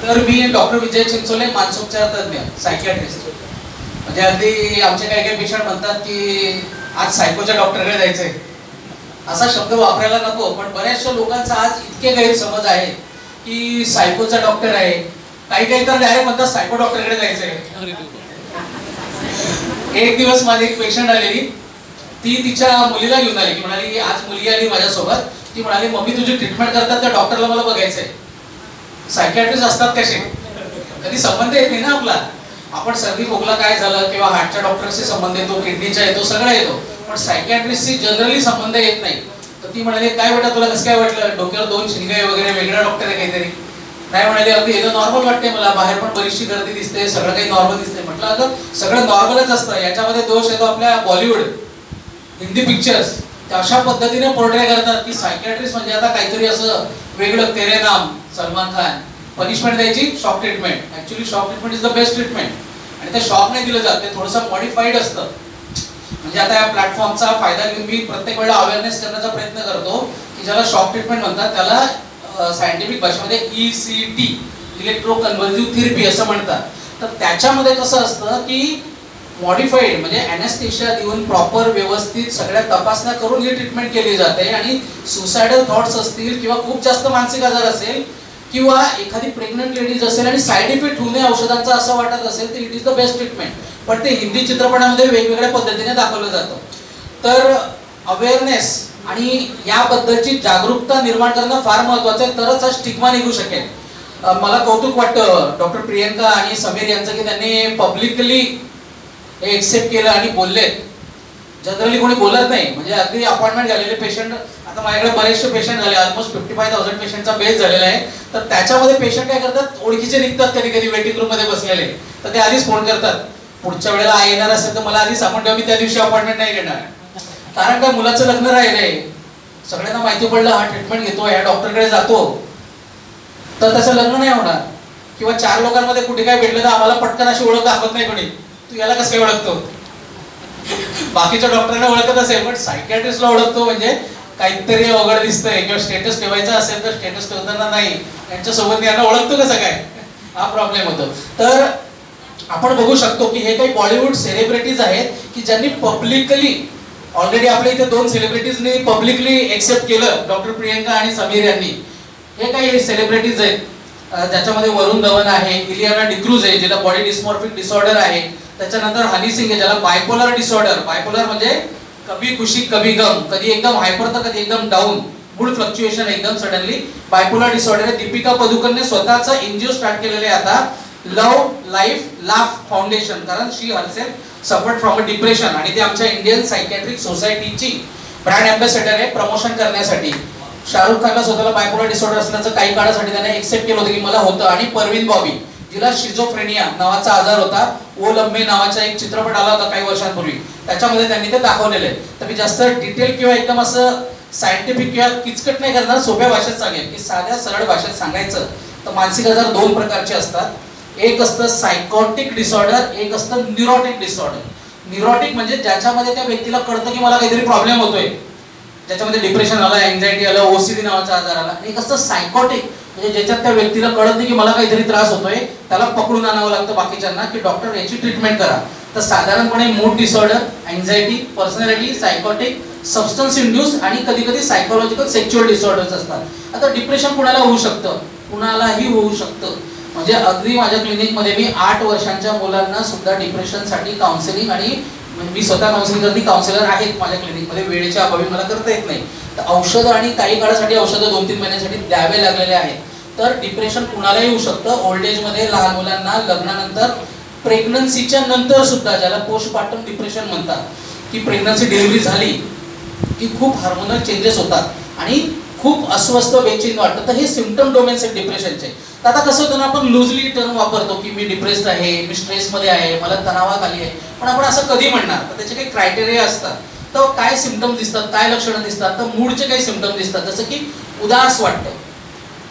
तर मी डॉक्टर विजय चिंचोले, मानसोपचार तज्ञ, सायकियाट्रिस्ट. म्हणजे अगदी आमचे काही काही पेशंट म्हणतात की आज सायकोच्या डॉक्टरकडे जायचंय, असा शब्द वापरायला नको, पण बऱ्याचशा लोकांचा आज इतके गैरसमज आहे की सायकोचा डॉक्टर आहे, काही तर डायरेक्ट म्हणतात सायको डॉक्टरकडे जायचंय. एक दिवस माझी एक पेशंट आलेली, ती तिच्या मुलीला घेऊन आली, की म्हणाली आज मुलगी आली माझ्यासोबत, ती म्हणाली मम्मी तुझी ट्रीटमेंट करतात त्या डॉक्टरला मला बघायचंय. सायकियाट्रिस्ट असतात कसे, कधी संबंध येत नाही ना आपला. आपण सर्दी खोकला काय झालं किंवा हार्टच्या डॉक्टरशी संबंध येतो, किडनीचा येतो, सगळं येतो, पण सायकियाट्रिस्टशी जनरली संबंध येत नाही. तर ती म्हणाली काय बेटा तुला कसं काय वाटलं, डोक्यावर 2 शिंगे वगैरे, वेगळा डॉक्टर आहे काहीतरी. नाही म्हणाली अगदी हे नॉर्मल वाटते मला, बाहेर पण बरीचशी गर्दी दिसते, सगळं काही नॉर्मल दिसते. म्हटलं अगं सगळं नॉर्मलच असतं, याच्यामध्ये दोष येतो आपल्या बॉलिवूड हिंदी पिक्चर्स, अशा पद्धतीने पोर्ट्रे करतात की सायकियाट्रिस्ट म्हणजे आता काहीतरी असं वेगळं, तेरे नाम, सलमान खान, पनिशमेंट द्यायची, shock treatment. Actually shock treatment is the best treatment, आणि ते शॉक नाही दिलं जात, ते थोडंसं मॉडिफाईड असतं. म्हणजे आता या प्लॅटफॉर्मचा फायदा घेऊन मी प्रत्येक वेळेला अवेअरनेस करण्याचा प्रयत्न करतो की ज्याला शॉक ट्रीटमेंट म्हणतात त्याला सायंटिफिक भाषेमध्ये ECT, इलेक्ट्रो कन्व्हर्सिव्ह थेरपी असं म्हणतात. तर त्याच्यामध्ये कसं असतं की मॉडिफाईड म्हणजे अॅनेस्थेशिया देऊन प्रॉपर व्यवस्थित सगळ्या तपासण्या करून ही ट्रीटमेंट केली जाते. आणि सुसायडल थॉट्स असतील किंवा खूप जास्त मानसिक आजार असेल किंवा एखादी प्रेग्नंट लेडीज असेल आणि साईड इफेक्ट होऊ नये औषधांचा असं वाटत असेल तर it is the best treatment. पण ते हिंदी चित्रपटामध्ये वेगवेगळ्या पद्धतीने दाखवलं जातं. तर अवेअरनेस आणि याबद्दलची जागरूकता निर्माण करणं फार महत्त्वाचं आहे, तरच हा स्टिग्मा निघू शकेल. मला कौतुक वाटतं डॉक्टर प्रियंका आणि समीर यांचं की त्यांनी पब्लिकली हे एक्सेप्ट केलं आणि बोलले. जनरली कोणी बोलत नाही. म्हणजे अगदी अपॉइंटमेंट झालेले पेशंट, आता माझ्याकडे बरेचसे पेशंट झाले, ऑलमोस्ट 55,000 पेशंटचा बेस झालेला आहे. तर त्याच्यामध्ये पेशंट काय करतात, ओळखीचे निघतात कधी कधी वेटिंग रूम मध्ये बसलेले, तर ते आधीच फोन करतात पुढच्या वेळेला आई येणार असेल तर मला आधी सांगून ठेवा, मी त्या दिवशी अपॉइंटमेंट नाही घेणार. कारण काय मुलाचं लग्न राहिलंय, सगळ्यांना माहिती पडलं हा ट्रीटमेंट घेतो, या डॉक्टरकडे जातो, तर त्याचं लग्न नाही होणार. किंवा 4 लोकांमध्ये कुठे काय भेटलं तर आम्हाला पटकन अशी ओळख दाखवत नाही कोणी, तू याला कसं काय ओळखतो. बाकीच्या डॉक्टरांना ओळखत असेल पण सायकियाट्रिस्टला ओळखतो म्हणजे काहीतरी अवघड दिसतंय, किंवा स्टेटस ठेवायचा असेल तर स्टेटस ठेवताना नाही, यांच्यासोबत यांना ओळखतो कसं काय, हा प्रॉब्लेम होतो. तर आपण बघू शकतो की हे काही बॉलिवूड सेलिब्रिटीज आहेत की ज्यांनी पब्लिकली, ऑलरेडी आपल्या इथे 2 सेलिब्रिटीजनी पब्लिकली एक्सेप्ट केलं, डॉक्टर प्रियंका आणि समीर यांनी. हे काही सेलिब्रिटीज आहेत ज्याच्यामध्ये वरुण धवन आहे, इलियाना डिक्रूज आहे ज्याला बॉडी डिस्मॉर्फिक डिसऑर्डर आहे, त्याच्यानंतर हनी सिंग आहे ज्याला बायपोलर डिसऑर्डर, बायपोलर म्हणजे कभी खुशी कभी गम, कधी एकदम हायपर तर कधी एकदम डाऊन, मूड फ्लक्च्युएशन एकदम सडनली, बायपोलर डिसऑर्डर आहे. दीपिका पदुकोणने स्वतःचा एनजीओ स्टार्ट केलेले आहे आता, लव लाईफ लाफ फाउंडेशन, कारण she herself suffered from a depression, आणि ते आमच्या इंडियन सायकियाट्रिक सोसायटीची ब्रँड अँबॅसेडर आहे प्रमोशन करण्यासाठी. शाहरुख खानला स्वतःला बायपोलर डिसऑर्डर असल्याचं काही काळासाठी त्याने एक्सेप्ट केलं होतं की मला होतं. आणि परवीन बॉबी जिला शिझोफ्रेनिया नावाचा आजार होता, ओ लम्बे नावाचा एक चित्रपट आला होता काही वर्षांपूर्वी, त्याच्यामध्ये त्यांनी ते दाखवलेलं आहे. तर मी जास्त डिटेल किंवा एकदम असं सायंटिफिक किंवा किचकट नाही करणार, सोप्या भाषेत सांगेल की साध्या सरळ भाषेत सांगायचं तर मानसिक आजार 2 प्रकारचे असतात. एक असतं सायकोटिक डिसऑर्डर, एक असतं न्यूरोटिक डिसऑर्डर. न्यूरोटिक म्हणजे ज्याच्यामध्ये त्या व्यक्तीला कळतं की मला काहीतरी प्रॉब्लेम होतोय, ज्याच्यामध्ये डिप्रेशन आलं, एन्झायटी आलं, OCD नावाचा आजार आला. एक असतं सायकोटिक म्हणजे ज्याच्यात त्या व्यक्तीला कळत नाही की मला काहीतरी त्रास होतोय, त्याला पकडून आणावं लागतं बाकीच्यांना की डॉक्टर याची ट्रीटमेंट करा. तर साधारणपणे mood disorder, anxiety, personality, psychotic, substance induced आणि कधी कधी सायकोलॉजिकल सेक्च्युअल डिसऑर्डर्स असतात. आता डिप्रेशन कुणाला होऊ शकतं, कुणालाही होऊ शकतं. म्हणजे अगदी माझ्या क्लिनिकमध्ये मी 8 वर्षांच्या मुलांना सुद्धा डिप्रेशनसाठी काउन्सिलिंग, आणि मी स्वतः काउन्सिलिंग करते, काउन्सिलर आहेत माझ्या क्लिनिकमध्ये, वेळेच्या अभावी मला करता येत नाही, तर औषधं आणि काही काळासाठी औषधं 2-3 महिन्यांसाठी द्यावे लागलेले आहेत. तर डिप्रेशन कुणालाही होऊ शकतं. ओल्ड एजमध्ये, लहान मुलांना, लग्नानंतर, प्रेग्नन्सीच्या नंतर सुद्धा, ज्याला पोस्टपार्टम डिप्रेशन म्हणतात, की प्रेग्नन्सी डिलिव्हरी झाली की खूप हार्मोनल चेंजेस होतात आणि खूप अस्वस्थ बेचैन वाटतं. तर हे सिम्पटम डोमेन्स आहेत डिप्रेशनचे. तर आता कसं होतं ना, आपण लूजली टर्म वापरतो की मी डिप्रेस्ड आहे, मी स्ट्रेसमध्ये आहे, मला तणावाखाली आहे, पण आपण असं कधी म्हणणार, तर त्याचे काही क्रायटेरिया असतात. तर काय सिम्पटम दिसतात, काय लक्षणं दिसतात, तर मूडचे काही सिम्पटम दिसतात, जसं की उदास वाटतं,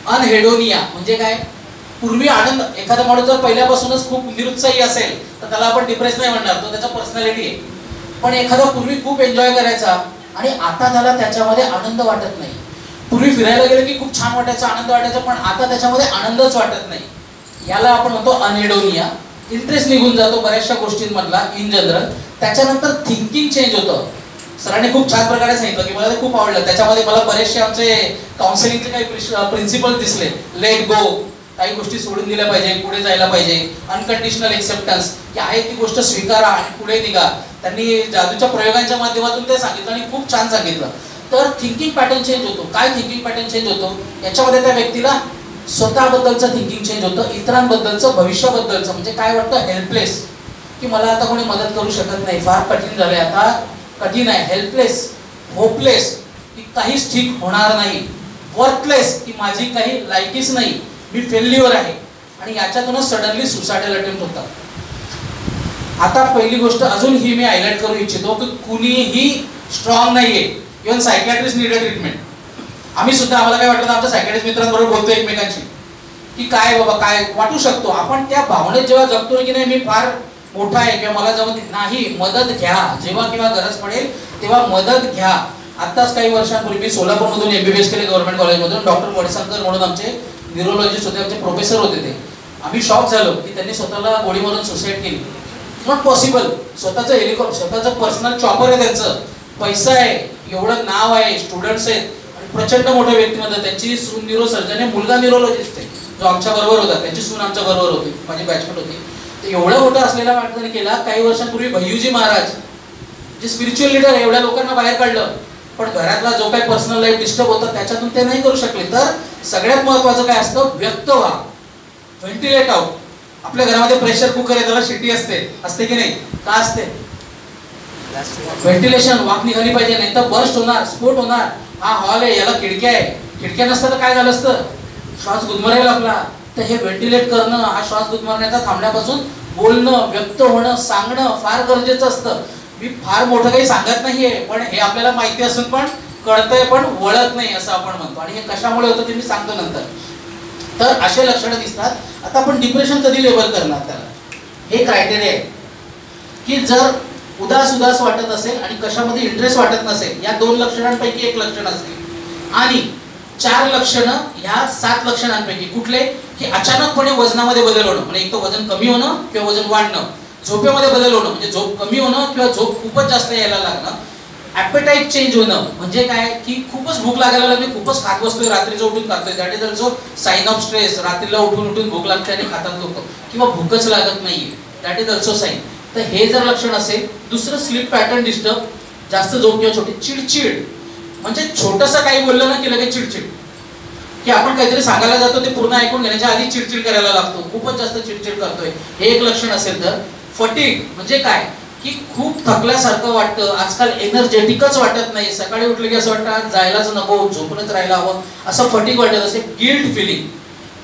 अनहेडोनिया म्हणजे काय, पूर्वी आनंद, एखादा माणूस जर पहिल्यापासूनच खूप निरुत्साही असेल तर त्याला आपण डिप्रेस नाही म्हणणार, तो त्याचा पर्सनॅलिटी आहे. पण एखादा पूर्वी खूप एन्जॉय करायचा आणि आता त्याला त्याच्यामध्ये आनंद वाटत नाही. पूर्वी फिरायला गेलं की खूप छान वाटायचं, आनंद वाटायचा, पण आता त्याच्यामध्ये आनंदच वाटत नाही. याला आपण म्हणतो अनहेडोनिया. इंटरेस्ट निघून जातो बऱ्याचशा गोष्टींमधला इन जनरल. त्याच्यानंतर थिंकिंग चेंज होतं. सरांनी खूप छान प्रकारे सांगितलं की मला ते खूप आवडलं. त्याच्यामध्ये मला बरेचसे आमचे काउन्सिलिंगचे काही प्रिन्सिपल दिसले. लेट गो, काही गोष्टी सोडून दिल्या पाहिजे, पुढे जायला पाहिजे. अनकंडिशनल एक्सेप्टन्स, की आहे ती गोष्ट स्वीकारा आणि पुढे निघा. त्यांनी जादूच्या प्रयोगांच्या माध्यमातून ते सांगितलं आणि खूप छान सांगितलं. तर थिंकिंग पॅटर्न चेंज होतो. काय थिंकिंग पॅटर्न चेंज होतो? याच्यामध्ये त्या व्यक्तीला स्वतःबद्दलचं थिंकिंग चेंज होतं, इतरांबद्दलचं, भविष्याबद्दलचं. म्हणजे काय वाटतं? हेल्पलेस, की मला आता कोणी मदत करू शकत नाही, फार कठीण झालंय, आता कठीण आहे. हेल्पलेस, होपलेस, की काहीच ठीक होणार नाही. वर्थलेस, की माझी काही लायकीच नाही, मी फेल्युअर आहे. आणि याच्यातूनच सडनली सुसायडल अटेम्प्ट होतात. आता पहिली गोष्ट अजून ही मी हायलाइट करू इच्छितो की कुणीही स्ट्रॉंग नाहीये. Even psychiatrist need treatment. आम्ही सुद्धा, आम्हाला काय वाटलं, आमच्या सायकॅट्रिस्ट मित्रांबरोबर बोलतो एकमेकांशी की काय बाबा काय वाटू शकतो. आपण त्या भावनेत जेव्हा जगतो की नाही मी फार मोठा आहे किंवा मला जमत नाही, मदत घ्या. जेव्हा केव्हा गरज पडेल तेव्हा मदत घ्या. आत्ताच काही वर्षांपूर्वी मी सोलापूरमधून MBBS केले गव्हर्नमेंट कॉलेजमधून. डॉक्टर वडसंकर म्हणून आमचे न्यूरोलॉजिस्ट होते, आमचे प्रोफेसर होते ते. आम्ही शॉक झालो की त्यांनी स्वतःला गोळी मारून सुसाईड केली. Not possible. स्वतःचं हेलिकॉप्टर, स्वतःचं पर्सनल चॉपर आहे, त्यांचं पैसा आहे, एवढं नाव आहे, स्टुडंट्स आहेत आणि प्रचंड मोठ्या व्यक्तिमत्व. त्यांची सून न्यूरो सर्जन आहे, मुलगा न्यूरोलॉजिस्ट आहे जो आमच्या बरोबर होता, त्यांची सून आमच्या बरोबर होती, माझी बॅचमेट होती. तर एवढा मोठा असलेला माणसाने केला. काही वर्षांपूर्वी भय्यूजी महाराज जे स्पिरिच्युअल लीडर, एवढ्या लोकांना बाहेर काढलं, पण घरातला जो काही पर्सनल लाईफ डिस्टर्ब होता त्याच्यातून ते नाही करू शकले. तर सगळ्यात महत्वाचं काय असतं? व्यक्त व्हा, व्हेंटिलेट आउट. आपल्या घरामध्ये प्रेशर कुकर आहे, त्याला शिटी असते की नाही? का असते? व्हेंटिलेशन, वाफ निघाली पाहिजे, नाही तर बर्स्ट होणार, स्फोट होणार. हा हॉल आहे, याला खिडक्या आहे, खिडक्या नसतं तर काय झालं असतं? श्वास गुदमरायला लागला. तर हे व्हेंटिलेट करणं, हा श्वास गुदमरण्याचा थांबण्यापासून बोलणं, व्यक्त होणं, सांगणं फार गरजेचं असतं. मी फार मोठं काही सांगत नाहीये, पण हे आपल्याला माहिती असून पण कळतंय पण वळत नाही असं आपण म्हणतो. आणि हे कशामुळे होतं ते मी सांगतो नंतर. तर असे लक्षणं दिसतात. आता आपण डिप्रेशन कधी लेबल करणार त्याला? हे क्रायटेरिया आहे की जर उदास वाटत असेल आणि कशामध्ये इंटरेस्ट वाटत नसेल, या 2 लक्षणांपैकी एक लक्षण असेल, आणि 4 लक्षणं ह्या 7 लक्षणांपैकी कुठले? की अचानकपणे वजनामध्ये बदल होणं, म्हणजे एक तर वजन कमी होणं किंवा वजन वाढणं. झोपेमध्ये बदल होणं, म्हणजे झोप कमी होणं किंवा झोप खूपच जास्त यायला लागणं. ॲपेटाईट चेंज होणं, म्हणजे काय? की खूपच भूक लागायला लागली, खूपच खात बसतोय, रात्रीचं उठून खातोय. That is also sign of stress. रात्रीला उठून भूक लागते आणि खातात लोक, किंवा भूकच लागत नाहीये, दॅट इज ऑल्सो साईन. तर हे जर लक्षण असेल. दुसरं, स्लीप पॅटर्न डिस्टर्ब, जास्त झोप किंवा छोटी चिडचिड, म्हणजे छोटंसं काही बोललं ना की लगेच चिडचिड, की आपण काहीतरी सांगायला जातो ते पूर्ण ऐकून घेण्याच्या आधी चिडचिड करायला लागतो, खूपच जास्त चिडचिड करतोय, हे एक लक्षण असेल. तर फटीग म्हणजे काय? की खूप थकल्यासारखं वाटतं, आजकाल एनर्जेटिकच वाटत नाही, सकाळी उठलं की असं वाटतं जायलाच नको, झोपूनच राहायला हवं, असं फटीग वाटत असेल. गिल्ट फिलिंग,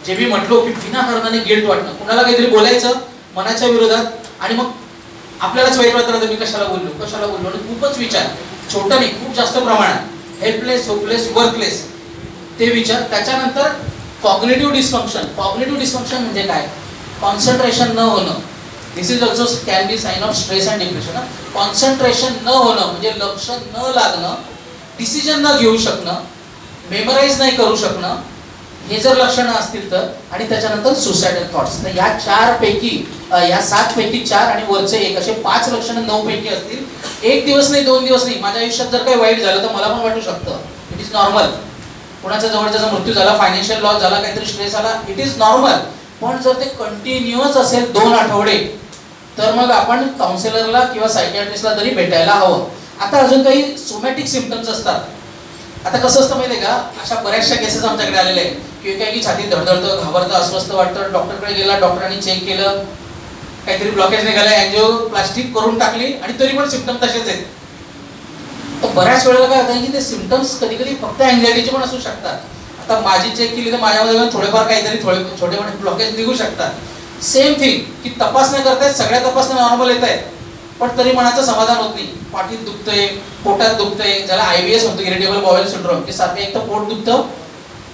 जे मी म्हटलो की विनाकारणाने गिल्ट वाटणं, कुणाला काहीतरी बोलायचं मनाच्या विरोधात आणि मग आपल्यालाच वाईट वाटत राहतं, मी कशाला बोललो, आणि खूपच विचार, छोटा नाही खूप जास्त प्रमाणात, हेल्पलेस, होपलेस, वर्थलेस ते विचार. त्याच्यानंतर कॉग्निटिव्ह डिस्फंक्शन म्हणजे काय? कॉन्सन्ट्रेशन न होणं. This is also can be sign of stress and depression. Concentration न होणं म्हणजे लक्ष न लागणं, डिसिजन न घेऊ शकणं, मेमराईज नाही करू शकणं, हे जर लक्षणं असतील तर. आणि त्याच्यानंतर सुसायडल थॉट्स. तर या 4 पैकी, या 7 पैकी 4 आणि वरचे 1 असे 5 लक्षणं 9 पैकी असतील. 1 दिवस नाही, 2 दिवस नाही, माझ्या आयुष्यात जर काही वाईट झालं तर मला पण वाटू शकतं, इट इज नॉर्मल. कुणाच्या जवळचा मृत्यू झाला, फायनान्शियल लॉस झाला, काहीतरी स्ट्रेस आला, इट इज नॉर्मल. पण जर ते कंटिन्युअस असेल 2 आठवडे, तर मग आपण काउन्सिलरला किंवा सायकियाट्रिस्टला तरी भेटायला हवं. आता अजून काही सोमॅटिक सिम्पटम्स असतात. आता कसं असतं माहिती आहे का? अशा बऱ्याचशा केसेस आमच्याकडे आलेल्या आहेत की काय की छातीत धडधडतं, घाबरतं, अस्वस्थ वाटतं, डॉक्टरकडे गेला, डॉक्टरांनी चेक केलं, काहीतरी ब्लॉकेज निघाला, अँजिओप्लास्टिक करून टाकली आणि तरी पण सिम्पटम तसेच आहेत. तर बऱ्याच वेळेला काय होतं की ते सिम्पटम्स कधी कधी फक्त अँझायटीचे पण असू शकतात. आता माझी चेक केली तर माझ्यामध्ये थोडेफार काहीतरी छोटे मोठे ब्लॉकेज निघू शकतात. सेम थिंग की तपासण्या करतायत, सगळ्या तपासण्या नॉर्मल येत आहेत, पण तरी मनाचं समाधान होत नाही. पाठीत दुखतंय, पोटात दुखतंय, ज्याला IBS म्हणतो, इरिटेबल बाउल सिंड्रोम, की सारखं एक तर पोट दुखतं,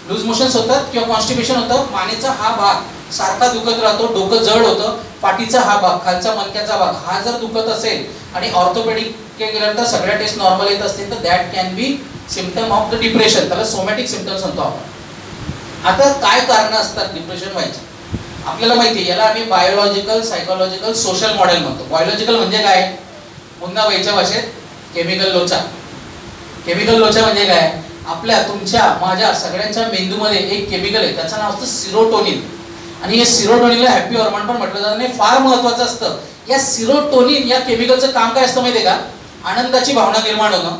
लूज मोशन्स होतात किंवा कॉन्स्टिपेशन होतं, मानेचा हा भाग सारखा दुखत राहतो, डोकं जड होतं, पाठीचा हा भाग, खालचा मणक्याचा भाग हा जर दुखत असेल आणि ऑर्थोपेडिक गेल्यानंतर सगळ्या टेस्ट नॉर्मल येत असतील तर that can be symptom of the depression. त्याला सोमॅटिक सिम्पटम्स म्हणतो आपण. आता काय कारणं असतात डिप्रेशन व्हायची? आपल्याला माहिती आहे, याला आम्ही बायोलॉजिकल, सायकोलॉजिकल, सोशल मॉडेल म्हणतो. बायोलॉजिकल म्हणजे काय? पुन्हा बाईच्या भाषेत केमिकल लोचा. केमिकल लोचा म्हणजे काय? आपल्या, तुमच्या, माझ्या सगळ्यांच्या मेंदूमध्ये एक केमिकल आहे, त्याचं नाव असतं सिरोटोनिन. आणि हे सिरोटोनिनला हॅपी हॉर्मोन पण म्हटलं जातं. आणि फार महत्वाचं असतं, या सिरोटोनिन या केमिकलचं काम काय असतं माहिती आहे का? आनंदाची भावना निर्माण होणं,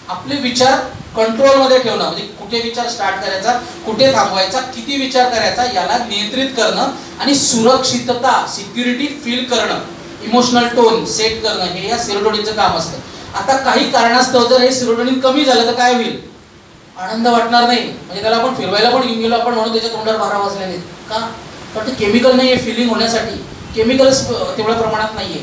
आपले विचार कंट्रोलमध्ये ठेवणं, म्हणजे कुठे विचार स्टार्ट करायचा, कुठे थांबवायचा, किती विचार करायचा याला नियंत्रित करणं, आणि सुरक्षितता, सिक्युरिटी फील करणं, इमोशनल टोन सेट करणं, हे या सिरोटोनिनचं काम असतं. आता काही कारणास्तव जर हे सिरोटोनिन कमी झालं तर काय होईल? आनंद वाटणार नाही. म्हणजे त्याला आपण फिरवायला पण घेऊन गेलो आपण, म्हणून त्याच्या तोंडावर 12 वाजले नाहीत का? कारण ते केमिकल नाहीये फिलिंग होण्यासाठी, केमिकलच तेवढ्या प्रमाणात नाहीये.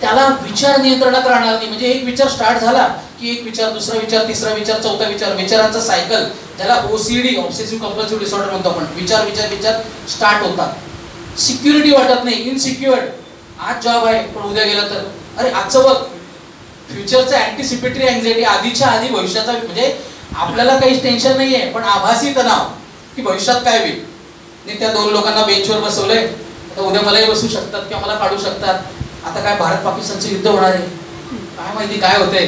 त्याला विचार नियंत्रणात राहणार नाही. म्हणजे एक विचार स्टार्ट झाला की एक विचार, दुसरा विचार, तिसरा विचार, चौथा विचार, विचारांचा सायकल, ज्याला OCD, ऑब्सेसिव्ह कंपल्सिव्ह डिसऑर्डर म्हणतो आपण. विचार विचार विचार स्टार्ट होतात. सिक्युरिटी वाटत नाही, इनसिक्युअर्ड. आज जॉब आहे पण उद्या गेला तर, अरे आजचं बघ, फ्युचरचं अँटिसिपेटरी अँझायटी, आधीच्या आधी भविष्याचा, म्हणजे आपल्याला काहीच टेन्शन नाहीये पण आभासी तणाव की भविष्यात काय होईल. आणि त्या 2 लोकांना बेंचवर बसवलंय, आता उद्या मलाही बसू शकतात किंवा मला काढू शकतात. आता काय भारत पाकिस्तानचं युद्ध होणार आहे, काय माहिती काय होतंय,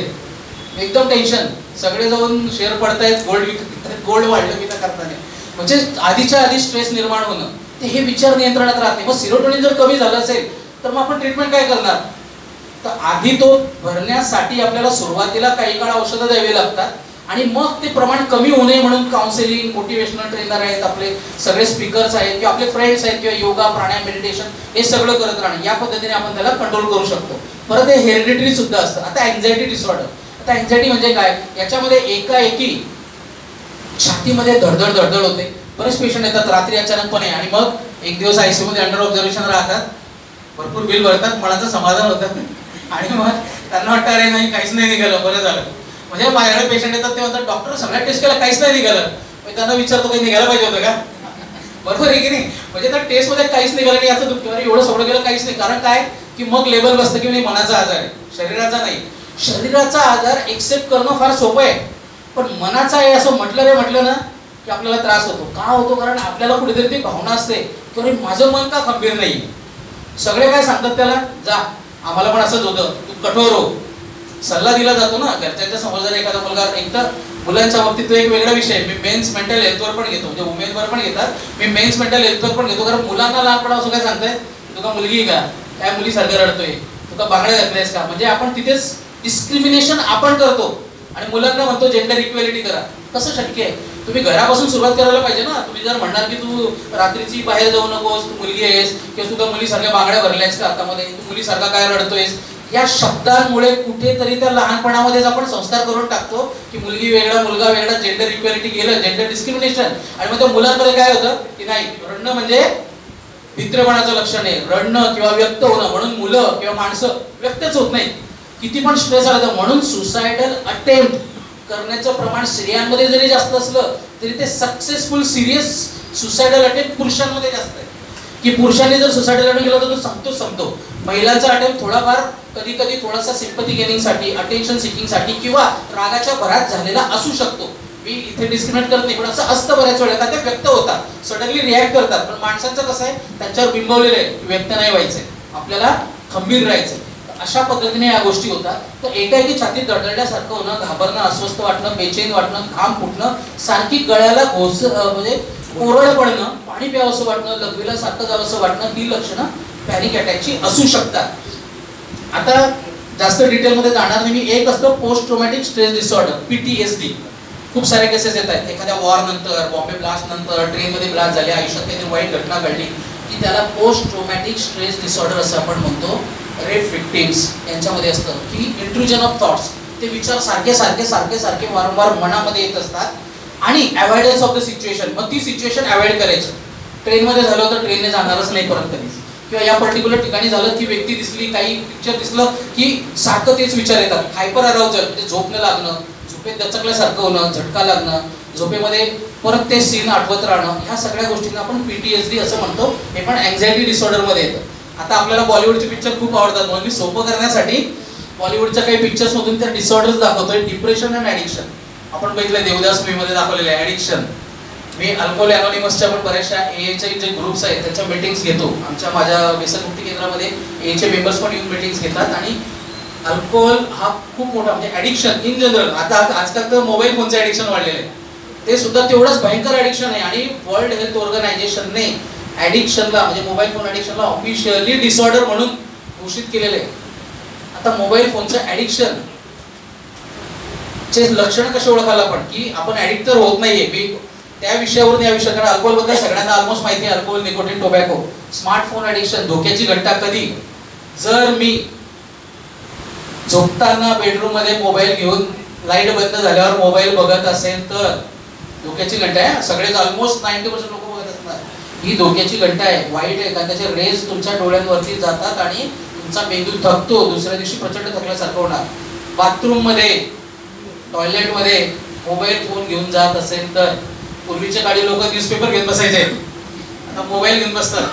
एकदम टेन्शन. सगळे जाऊन शेअर पडतायत, गोल्ड विकत, गोल्ड वाढलं विकत करताना, म्हणजे आधीच्या आधी स्ट्रेस निर्माण होणं, ते हे विचार नियंत्रणात राहते. मग सिरोटोनिन जर कमी झालं असेल तर मग आपण ट्रीटमेंट काय करणार? तर आधी तो भरण्यासाठी आपल्याला सुरुवातीला काही काळ औषधं द्यावी लागतात, आणि मग ते प्रमाण कमी होऊ नये म्हणून काउन्सिलिंग, मोटिवेशनल ट्रेनर आहेत, आपले सगळे स्पीकर्स आहेत किंवा आपले फ्रेंड्स आहेत, किंवा योगा, प्राणायाम, मेडिटेशन हे सगळं करत राहणं, या पद्धतीने आपण त्याला कंट्रोल करू शकतो. परत हे हेरिडिटरी सुद्धा असतं. आता अँझायटी डिसऑर्डर, आता अँझायटी म्हणजे काय? याच्यामध्ये एकाएकी छातीमध्ये धडधड धडधड होते. बरेच पेशंट येतात रात्री अचानकपणे, आणि मग एक दिवस ICU मध्ये अंडर ऑब्झर्वेशन राहतात, भरपूर बिल भरतात, मनाचं समाधान होतं, आणि मग त्यांना वाटतं अरे नाही काहीच नाही निघालं, बरं झालं. म्हणजे माझ्याकडे पेशंट येतात ते म्हणतात डॉक्टर सगळ्या टेस्ट केला काहीच नाही निघालं. मी त्यांना विचारतो काही निघायला पाहिजे होतं का? बरोबर आहे की नाही? म्हणजे त्या टेस्ट मध्ये काहीच निघालं नाही याचं दुःख, अरे एवढं सगळं गेलं काहीच नाही. कारण काय की मग लेबल बसतं की नाही मनाचा आजार आहे, शरीराचा नाही. शरीराचा आजार एक्सेप्ट करणं फार सोपं आहे, पण मनाचा आहे असं म्हटलं ना की आपल्याला त्रास होतो. का होतो? कारण आपल्याला कुठेतरी ती भावना असते की अरे माझं मन का खंबीर नाही. सगळे काय सांगतात त्याला, जा, आम्हाला पण असंच होतं, तू कठोर हो, सल्ला दिला जातो ना घरच्यांच्या समोर. जर एखादा मुलगा, एक तर मुलांच्या बाबतीत तो एक वेगळा विषय, मी मेन्स मेंटल हेल्थवर पण घेतो, म्हणजे वुमेनवर पण घेतात, मी मेन्स मेंटल हेल्थवर पण घेतो. कारण मुलांना लहानपणापासून काय सांगताय, तुका मुलगी का काय, मुलीसारखं रडतोय, तुका बांगड्या घातल्यास का, म्हणजे आपण तिथेच डिस्क्रिमिनेशन आपण करतो, आणि मुलांना म्हणतो जेंडर इक्वेलिटी करा. कसं शक्य आहे? तुम्ही घरापासून सुरुवात करायला पाहिजे ना. तुम्ही जर म्हणणार की तू रात्रीची बाहेर जाऊ नकोस, तू मुलगी आहेस, किंवा तुका मुलीसारख्या बांगड्या भरल्यास का हातामध्ये, तू मुलीसारखा काय रडतोयस, या शब्दांमुळे कुठेतरी त्या लहानपणामध्येच आपण संस्कार करून टाकतो की मुलगी वेगळा, मुलगा वेगळा, जेंडर इक्वेलिटी गेलं, जेंडर डिस्क्रिमिनेशन. आणि मग त्या मुलांमध्ये काय होतं की नाही, रडणं म्हणजे भित्रेपणाचं लक्षण आहे, रडणं किंवा व्यक्त होणं, म्हणून मुलं किंवा माणसं व्यक्तच होत नाही, किती पण स्ट्रेस आला तर. म्हणून सुसायडल अटेम्प्ट करण्याचं प्रमाण स्त्रियांमध्ये जरी जास्त असलं तरी ते सक्सेसफुल सिरियस सुसायडल अटेम्प्ट पुरुषांमध्ये जास्त आहे. की पुरुषांनी जर सुसायडल अटेम्प्ट केला तर तो संपतो. महिलांचा अटेम्प्ट थोडाफार कधी कधी थोडासा सिंपथी गेनिंगसाठी, अटेन्शन सिकिंगसाठी किंवा रागाच्या भरात झालेला असू शकतो. मी इथे डिस्क्रिमिनेट करत नाही, पण असं असतं बऱ्याच वेळा, का ते व्यक्त होतात, सडनली रिॲक्ट करतात. पण माणसांचं कसं आहे, त्यांच्यावर बिंबवलेलं आहे, व्यक्त नाही व्हायचंय, आपल्याला खंबीर राहायचंय. अशा पद्धतीने या गोष्टी होतात. तर एकाएकी छातीत दडदडल्यासारखं होणं, घाबरणं, अस्वस्थ वाटणं, बेचैन वाटणं, घाम फुटणं, सारखी गळ्याला म्हणजे कोरड पडणं, पाणी प्यावंसं वाटणं, लघवीला सारखं जावंसं वाटणं, ही लक्षणं पॅनिक अटॅकची असू शकतात. आता जास्त डिटेलमध्ये जाणार नाही मी. एक असतं post traumatic stress disorder, PTSD. खूप सारे केसेस येत आहेत. एखाद्या वॉर नंतर, बॉम्बे ब्लास्ट नंतर, ट्रेनमध्ये ब्लास्ट झाले, आयुष्यात काहीतरी वाईट घटना घडली की त्याला पोस्ट ट्रॉमॅटिक स्ट्रेस डिसऑर्डर असं आपण म्हणतो. रेप विक्टिम्स यांच्यामध्ये असतं की इंट्रुजन ऑफ थॉट्स, ते विचार सारखे सारखे सारखे सारखे वारंवार मनामध्ये येत असतात, आणि अवॉइडन्स ऑफ द सिच्युएशन, मग ती सिच्युएशन अवॉइड करायची. ट्रेनमध्ये झालं तर ट्रेनने जाणारच नाही परत कधीच, किंवा या पर्टिक्युलर ठिकाणी झालं की व्यक्ती दिसली, काही पिक्चर दिसलं की सारखं तेच विचार येतात. हायपर अराउजल म्हणजे झोप न लागणं, झोपेत दचकल्यासारखं होणं, झटका लागणं, झोपेमध्ये परत ते सीन आठवत राहणं, ह्या सगळ्या गोष्टींना आपण PTSD असं म्हणतो. हे पण अँझायटी डिसऑर्डरमध्ये येतं. आता आपल्याला बॉलिवूडचे पिक्चर खूप आवडतात, म्हणून मी सोपं करण्यासाठी बॉलिवूडच्या काही पिक्चर्स मधून त्या डिसऑर्डर्स दाखवतोय. डिप्रेशन अँड ॲडिक्शन आपण बघितलं, देवदास मूवीमध्ये दाखवलेलं आहे ॲडिक्शन. मी अल्कोहोल अनॉनिमसच्या पण बऱ्याचशा एचे जे ग्रुप्स आहेत त्याच्या मीटिंग्स घेतो. माझ्या व्यसनमुक्ती केंद्रामध्ये एचे मेंबर्स पण येऊन मीटिंग्स घेतात. आणि अल्कोहोल हा खूप मोठा म्हणजे ॲडिक्शन इन जनरल, आता आजकाल तर मोबाईल फोनचं ॲडिक्शन वाढलेलं आहे, ते सुद्धा तेवढंच भयंकर ॲडिक्शन आहे. आणि वर्ल्ड हेल्थ ऑर्गनायझेशनने ॲडिक्शनला म्हणजे मोबाईल फोन ॲडिक्शनला ऑफिशियली डिसऑर्डर म्हणून घोषित केलेलं आहे. आता मोबाईल फोनचं ॲडिक्शन चे लक्षण कसे ओळखायला आपण, की आपण ॲडिक्ट तर होत नाहीये. मी त्या विषयावरून या विषयाकडे अल्कोहोल बद्दल सगळ्यांना ऑलमोस्ट माहिती आहे. Alcohol, nicotine, tobacco, smartphone addiction, धोक्याची घंटा कधी, जर मी झोपताना बेडरूम मध्ये मोबाईल घेऊन लाईट बंद झाल्यावर मोबाईल बघत असेल तर धोक्याची घंटा आहे. सगळेच ऑलमोस्ट 90% लोक बघत असतात. ही धोक्याची घंटा आहे, वाईट आहे, कारण त्याचे रेज तुमच्या डोळ्यांवरती जातात आणि तुमचा मेंदू थकतो, दुसऱ्या दिवशी प्रचंड थकल्यासारखं होणार. बाथरूम मध्ये, टॉयलेट मध्ये मोबाईल फोन घेऊन जात असेल तर, पूर्वीच्या काळी लोक न्यूजपेपर घेऊन बसायचे, आता मोबाईल घेऊन बसतात.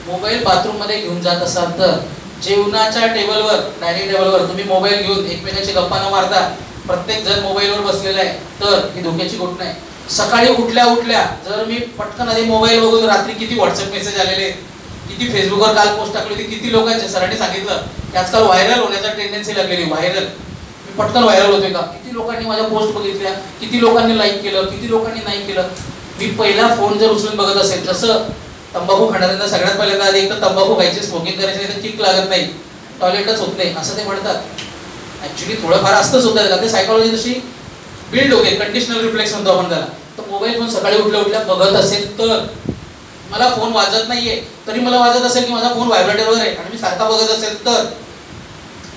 मोबाईल बाथरूम मध्ये घेऊन जात असाल तर, जेवणाच्या टेबलवर, डायनिंग टेबलवर तुम्ही मोबाईल घेऊन एकमेकांची गप्पा न मारता प्रत्येक जण मोबाईलवर बसलेला आहे तर ही धोक्याची गोष्ट आहे. सकाळी उठल्या उठल्या जर मी पटकन आधी मोबाईल बघून, रात्री किती व्हॉट्सअप मेसेज आलेले, किती फेसबुकवर काल पोस्ट टाकली होती, किती लोकांचे, सरांनी सांगितलं की आजकाल व्हायरल होण्याचा टेंडन्सी लागलेली, व्हायरल, मी पटकन व्हायरल होतोय का, किती लोकांनी माझ्या पोस्ट बघितल्या, किती लोकांनी लाईक केलं, किती लोकांनी नाही केलं. मी पहिला फोन जर उचलून बघत असेल, जसं तंबाखू खाणाऱ्यांना सगळ्यात पहिल्यांदा आधी एक तर तंबाखू खायची, स्मोकिंग करायची, नाही तर किक लागत नाही, टॉयलेटच होत नाही असं ते म्हणतात. ऍक्च्युली थोडंफार असतंच होतं का, ते सायकोलॉजी तशी बिल्ड होते, कंडिशनल रिफ्लेक्स म्हणतो आपण त्याला. तर मोबाईल फोन सकाळी उठल्या उठल्या बघत असेल तर, मला फोन वाजत नाहीये तरी मला वाजत असेल की माझा फोन व्हायब्रेटरवर आहे आणि मी सारखा बघत असेल तर,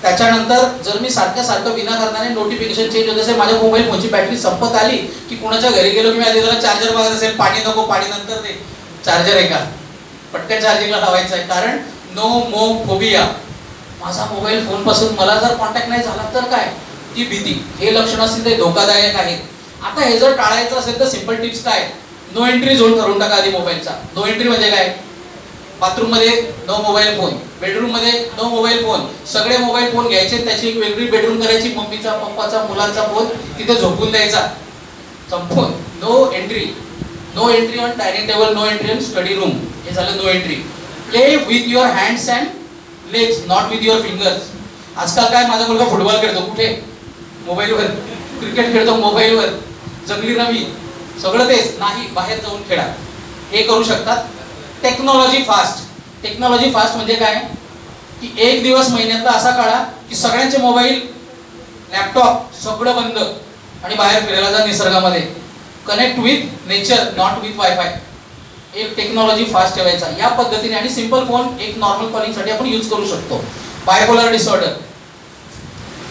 त्याच्यानंतर जर मी सारखं विनाकारणाने नोटिफिकेशन चेंज होत असेल, माझ्या मोबाईल फोनची बॅटरी संपत आली की कुणाच्या घरी गेलो की मी आधी त्याला चार्जर बघत असेल, पाणी नको, पाणी नंतर दे, चार्जर आहे का, पटकन चार्जिंगला लावायचं आहे. कारण नो मो फोबिया, माझा मोबाईल फोन पासून मला जर कॉन्टॅक्ट नाही झाला तर काय, ती भीती, हे लक्षण असतील ते धोकादायक आहेत. आता हे जर टाळायचं असेल तर सिंपल टिप्स काय, नो एंट्री झोन ठरवून टाका आधी मोबाईलचा. नो एंट्री म्हणजे काय, बाथरूम मध्ये नो मोबाईल फोन, बेडरूम मध्ये नो मोबाईल फोन, सगळे मोबाईल फोन घ्यायचे, त्याची एक वेगळी बेडरूम करायची, मम्मीचा, पप्पाचा, मुलांचा फोन तिथे झोपून द्यायचा, संपून. No entry, no entry on dining table, no entry on study room, हे झालं no entry. Play with your hands and legs, not with your fingers. आजकाल काय, माझा मुलगा फुटबॉल खेळतो कुठे, मोबाईलवर, क्रिकेट खेळतो मोबाईलवर, जंगली रमी, सगळं तेच नाही, बाहेर जाऊन खेळा, हे करू शकतात. टेक्नॉलॉजी फास्ट, टेक्नॉलॉजी फास्ट म्हणजे काय की एक दिवस महिन्यातला असा काढा की सगळ्यांचे मोबाईल, लॅपटॉप सगळं बंद आणि बाहेर फिरायला जा निसर्गामध्ये. Connect with nature, not with wifi. एक टेक्नॉलॉजी फास्ट ठेवायचा या पद्धतीने. आणि सिंपल फोन एक नॉर्मल कॉलिंगसाठी आपण यूज करू शकतो. बायपोलर डिसऑर्डर,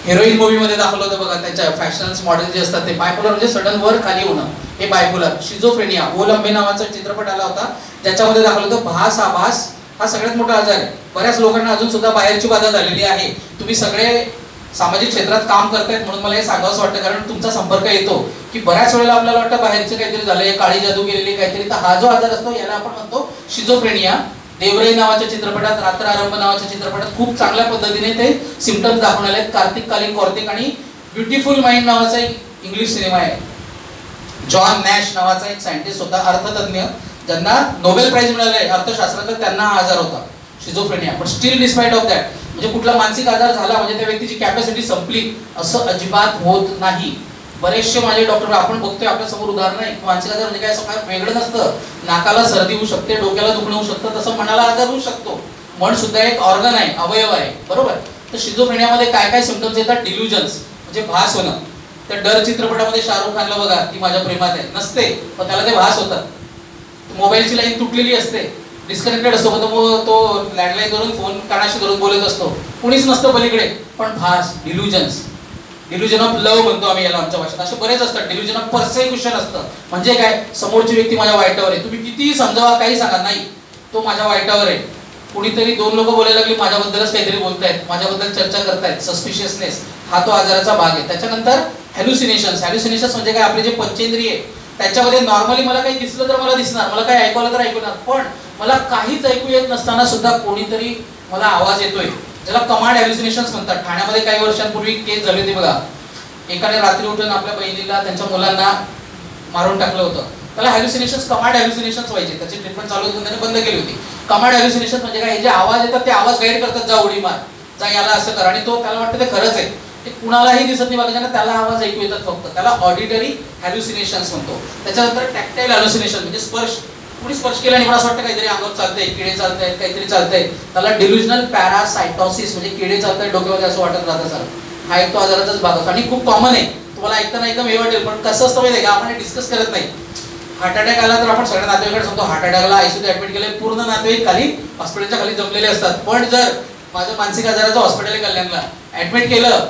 हिरोईन मूवी मध्ये दाखवलं होतं बघा, त्याच्या फॅशन्स मॉडेल जे असतात ते बायपोलर म्हणजे सडन वर खाली होणं, हे बायपोलर. शिझोफ्रेनिया, ओलंबे नावाचा चित्रपट आला होता, त्याच्यामध्ये दाखवलं होतं भास आभास हा सगळ्यात मोठा आजार आहे. बऱ्याच लोकांना अजून सुद्धा बाहेरची बाधा झालेली आहे. तुम्ही सगळे सामाजिक क्षेत्रात काम करतायत म्हणून मला हे सांगावंसं वाटतं, कारण तुमचा संपर्क येतो की बऱ्याच वेळेला आपल्याला वाटतं बाहेरचं काहीतरी झालंय, काळी जादू केलेली काहीतरी, तर हा जो आजार असतो याला आपण म्हणतो शिझोफ्रेनिया. देवराई नावाच्या चित्रपटात, रात्र आरंभ नावाच्या चित्रपटात खूप चांगल्या पद्धतीने ते सिम्पटम्स दाखवले आहेत. कार्तिक कालिंग कौर्तिक आणि ब्युटिफुल माइंड नावाचा एक इंग्लिश सिनेमा आहे. जॉन नॅश नावाचा एक सायंटिस्ट होता, अर्थतज्ञ, ज्यांना नोबेल प्राइज मिळाले अर्थशास्त्रात, तर त्यांना हा आजार होता शिझोफ्रेनिया. पण स्टील डिस्पाइट ऑफ दॅट, म्हणजे कुठला मानसिक आजार झाला म्हणजे त्या व्यक्तीची कॅपॅसिटी संपली असं अजिबात होत नाही. बरेचसे माझे डॉक्टर आपण बघतोय आपल्या समोर उदाहरण आहे. मानसिक आजार म्हणजे काय, असं काय वेगळं नसतं. नाकाला सर्दी होऊ शकते, डोक्याला दुखणं होऊ शकतं, तसं मनाला आजार होऊ शकतो. मन सुद्धा एक ऑर्गन आहे, अवयव आहे, बरोबर. तर शिझोफ्रेनियामध्ये काय काय सिम्पटम्स येतात, डिल्युजन्स म्हणजे भास होणं. त्या डर चित्रपटामध्ये शाहरुख खानला बघा, ती माझ्या प्रेमात आहे, नसते पण त्याला ते भास होतात. मोबाईलची लाईन तुटलेली असते, डिस्कनेक्टेड असतो, तो लँडलाईन करून फोन कानाशी धरून बोलत असतो, कुणीच नसतं पलीकडे, पण भास, डिल्युजन्स. डिल्युजन ऑफ लव्ह म्हणतो आम्ही याला आमच्या भाषेत. असे बरेच असतात. डिल्युजन ऑफ परसेक्युशन असतं, म्हणजे काय, समोरची व्यक्ती माझ्या वाईटावर आहे, तुम्ही कितीही समजावा काही सांगा, नाही तो माझ्या वाईटावर आहे. कुणीतरी दोन लोक बोलायला लागली, माझ्याबद्दलच काहीतरी बोलतायत, माझ्याबद्दल चर्चा करतायत, सस्पिशियसनेस, हा तो आजाराचा भाग आहे. त्याच्यानंतर हॅल्युसिनेशन्स. हॅल्युसिनेशन्स म्हणजे काय, आपले जे पंचेंद्रिय त्याच्यामध्ये नॉर्मली मला काही दिसलं तर मला दिसणार, मला काही ऐकवलं तर ऐकणार, पण मला काहीच ऐकू येत नसताना सुद्धा कोणीतरी मला आवाज येतोय, ज्याला कमांड हॅल्युसिनेशन्स म्हणतात. ठाण्यामध्ये काही वर्षांपूर्वी केस झाली होती बघा, एकाने रात्री उठून आपल्या बहिणीला, त्यांच्या मुलांना मारून टाकलं होतं. त्याला हॅल्युसिनेशन्स, कमांड हॅल्युसिनेशन्स व्हायचे. त्याची ट्रीटमेंट चालू होती, त्याने बंद केली होती. कमांड हॅल्युसिनेशन म्हणजे काय, हे जे आवाज येतात ते आवाज गाईड करतात, जा उडी मार, जा याला असं कर, आणि तो त्याला वाटतं ते खरंच आहे. ते कुणालाही दिसत नाही बाकीच्यांना, त्याला आवाज ऐकू येतात फक्त. त्याला ऑडिटरी हॅल्युसिनेशन्स म्हणतो. त्याच्यानंतर टॅक्टाईल हॅल्युसिनेशन म्हणजे स्पर्श, कुणी स्पर्श केला आणि मला असं वाटतं काहीतरी अंगावर चालतंय, किडे चालतायत, काहीतरी चालतंय. त्याला डिल्युजनल पॅरासायटोसिस म्हणजे किडे चालतायत डोक्यामध्ये असं वाटत राहतं सर. हा एक तो आजाराचाच भाग असतो आणि खूप कॉमन आहे. तुम्हाला ऐकताना एकदम हे वाटेल, पण कसं असतं माहिती आहे का, आपण हे डिस्कस करत नाही. हार्ट अटॅक आला तर आपण सगळ्या नातेवाईकांना सांगतो हार्ट अटॅकला आयसीयूत ऍडमिट केले, पूर्ण नातेवाईक खाली हॉस्पिटलच्या खाली जमलेले असतात. पण जर माझं मानसिक आजाराचं हॉस्पिटल कल्याणला ऍडमिट केलं,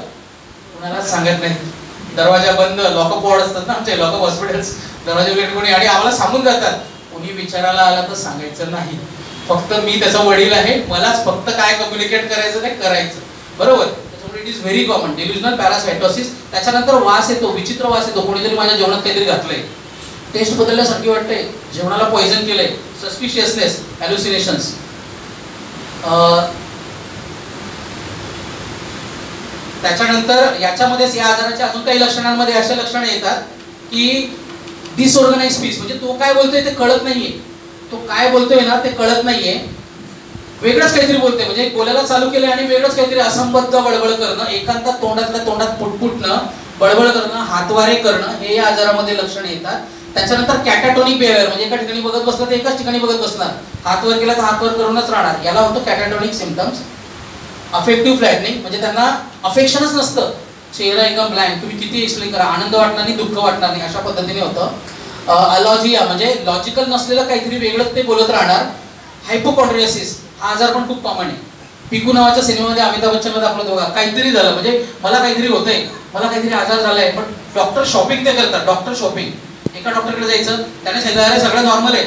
कुणालाच सांगत नाही. दरवाजा बंद, लॉकअप वॉर्ड असतात ना आमचे, लॉकअप हॉस्पिटल्स, दरवाजा वगैरे कोणी, आणि आम्हाला सांगून जातात कोणी विचारायला आला तर सांगायचं नाही, फक्त मी त्याचा वडील आहे, मलाच फक्त काय कम्युनिकेट करायचं ते करायचं, बरोबर. त्याच्यामुळे it is very common delusional parasitosis. त्याच्यानंतर वास येतो, विचित्र वास येतो, कोणीतरी माझ्या जेवणात काहीतरी घातलंय, टेस्ट बदलल्यासारखी वाटते, जेवणाला पॉइझन केलंय, सस्पिशियसनेस, हॅल्युसिनेशन्स. त्याच्यानंतर याच्यामध्येच या आजाराच्या अजून काही लक्षणांमध्ये असे लक्षणं येतात की डिसऑर्गनाइज स्पीच, म्हणजे तो काय बोलतोय ते कळत नाहीये, तो काय बोलतोय ना ते कळत नाहीये, वेगळंच काहीतरी बोलतोय, म्हणजे बोलायला चालू केलंय आणि वेगळंच काहीतरी असंबद्ध बडबड करणं, एकांतात तोंडातल्या तोंडात पुटपुटणं, बडबड करणं, हातवारे करणं, हे या आजारामध्ये लक्षणं येतात. त्याच्यानंतर कॅटाटोनिक बिहेवियर, म्हणजे एका ठिकाणी बघत बसलं तर एकाच ठिकाणी बघत बसणार, हात वर केला तर हात वर करूनच राहणार, याला होतं कॅटाटोनिक सिम्पटम्स. अफेक्टिव्ह फ्लॅटनिंग म्हणजे त्यांना अफेक्शनच नसतं, चेहरा एकदम ब्लँक, तुम्ही किती एक्सप्लेन करा, आनंद वाटणार नाही, दुःख वाटणार नाही, अशा पद्धतीने होतं. अलॉजिया म्हणजे लॉजिकल नसलेलं काहीतरी वेगळंच ते बोलत राहणार. हायपोकॉन्ड्रियासिस हा आजार पण खूप कॉमन आहे. पिकू नावाच्या सिनेमामध्ये अमिताभ बच्चनला दाखवलं बघा, काहीतरी झालं म्हणजे मला काहीतरी होतंय, मला काहीतरी आजार झालाय, पण डॉक्टर शॉपिंग ते करतात, डॉक्टर शॉपिंग. एका डॉक्टरकडे जायचं, त्याने सांगितलं सगळं नॉर्मल आहे,